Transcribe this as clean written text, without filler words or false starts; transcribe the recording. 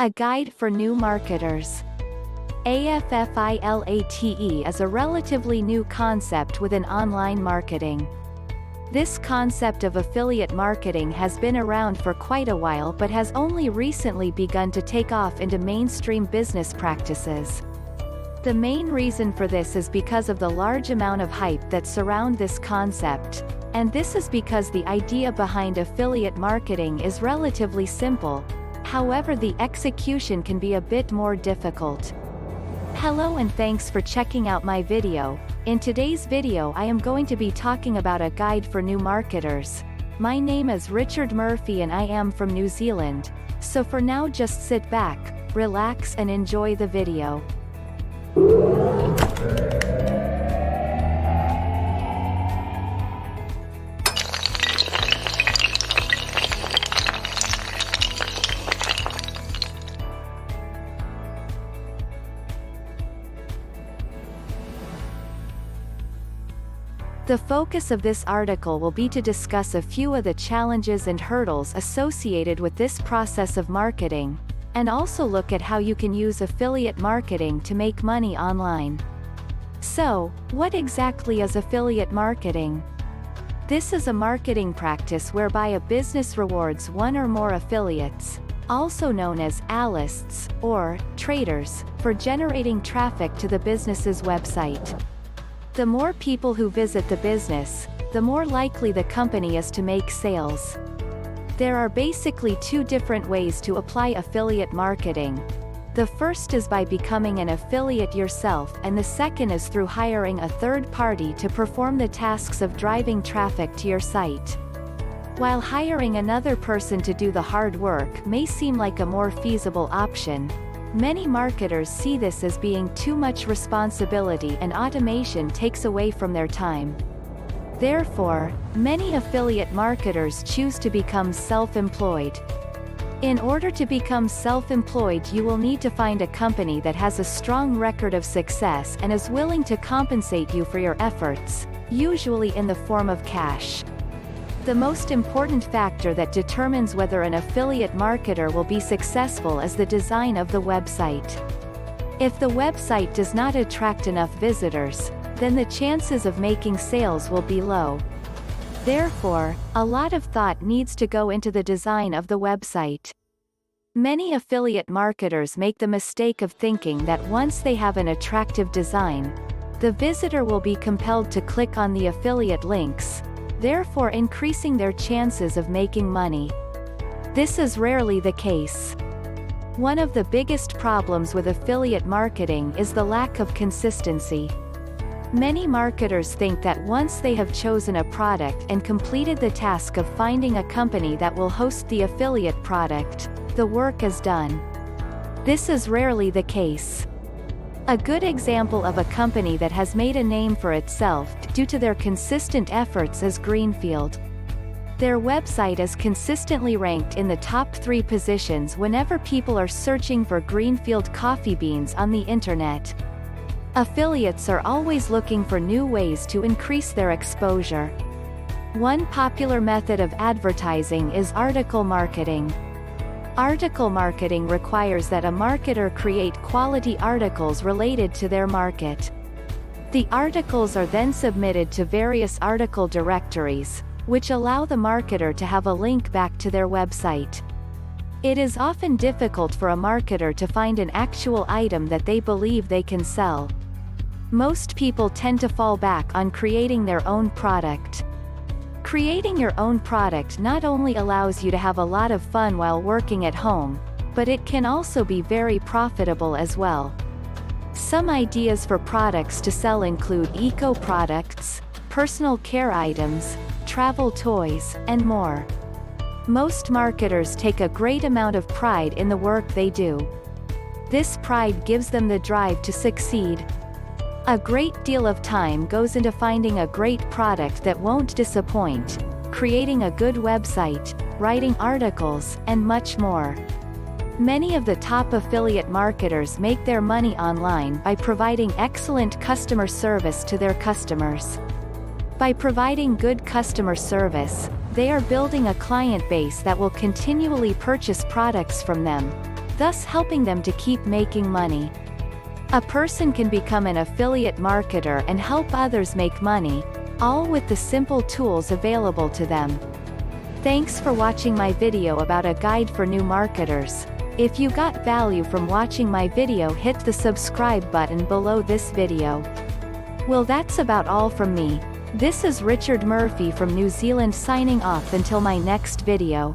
A guide for new marketers. Affilate is a relatively new concept within online marketing. This concept of affiliate marketing has been around for quite a while but has only recently begun to take off into mainstream business practices. The main reason for this is because of the large amount of hype that surround this concept, and this is because the idea behind affiliate marketing is relatively simple. However, the execution can be a bit more difficult. Hello and thanks for checking out my video. In today's video I am going to be talking about a guide for new marketers. My name is Richard Murphy and I am from New Zealand. So for now just sit back, relax and enjoy the video. The focus of this article will be to discuss a few of the challenges and hurdles associated with this process of marketing, and also look at how you can use affiliate marketing to make money online. So, what exactly is affiliate marketing? This is a marketing practice whereby a business rewards one or more affiliates, also known as allists, or traders, for generating traffic to the business's website. The more people who visit the business, the more likely the company is to make sales. There are basically two different ways to apply affiliate marketing. The first is by becoming an affiliate yourself, and the second is through hiring a third party to perform the tasks of driving traffic to your site. While hiring another person to do the hard work may seem like a more feasible option, many marketers see this as being too much responsibility and automation takes away from their time. Therefore, many affiliate marketers choose to become self-employed. In order to become self-employed, you will need to find a company that has a strong record of success and is willing to compensate you for your efforts, usually in the form of cash. The most important factor that determines whether an affiliate marketer will be successful is the design of the website. If the website does not attract enough visitors, then the chances of making sales will be low. Therefore, a lot of thought needs to go into the design of the website. Many affiliate marketers make the mistake of thinking that once they have an attractive design, the visitor will be compelled to click on the affiliate links, therefore increasing their chances of making money. This is rarely the case. One of the biggest problems with affiliate marketing is the lack of consistency. Many marketers think that once they have chosen a product and completed the task of finding a company that will host the affiliate product, the work is done. This is rarely the case. A good example of a company that has made a name for itself due to their consistent efforts is Greenfield. Their website is consistently ranked in the top 3 positions whenever people are searching for Greenfield coffee beans on the internet. Affiliates are always looking for new ways to increase their exposure. One popular method of advertising is article marketing. Article marketing requires that a marketer create quality articles related to their market. The articles are then submitted to various article directories, which allow the marketer to have a link back to their website. It is often difficult for a marketer to find an actual item that they believe they can sell. Most people tend to fall back on creating their own product. Creating your own product not only allows you to have a lot of fun while working at home, but it can also be very profitable as well. Some ideas for products to sell include eco products, personal care items, travel toys, and more. Most marketers take a great amount of pride in the work they do. This pride gives them the drive to succeed. A great deal of time goes into finding a great product that won't disappoint, creating a good website, writing articles, and much more. Many of the top affiliate marketers make their money online by providing excellent customer service to their customers. By providing good customer service, they are building a client base that will continually purchase products from them. thus helping them to keep making money. A person can become an affiliate marketer and help others make money, all with the simple tools available to them. Thanks for watching my video about a guide for new marketers. If you got value from watching my video, hit the subscribe button below this video. Well, that's about all from me. This is Richard Murphy from New Zealand signing off until my next video.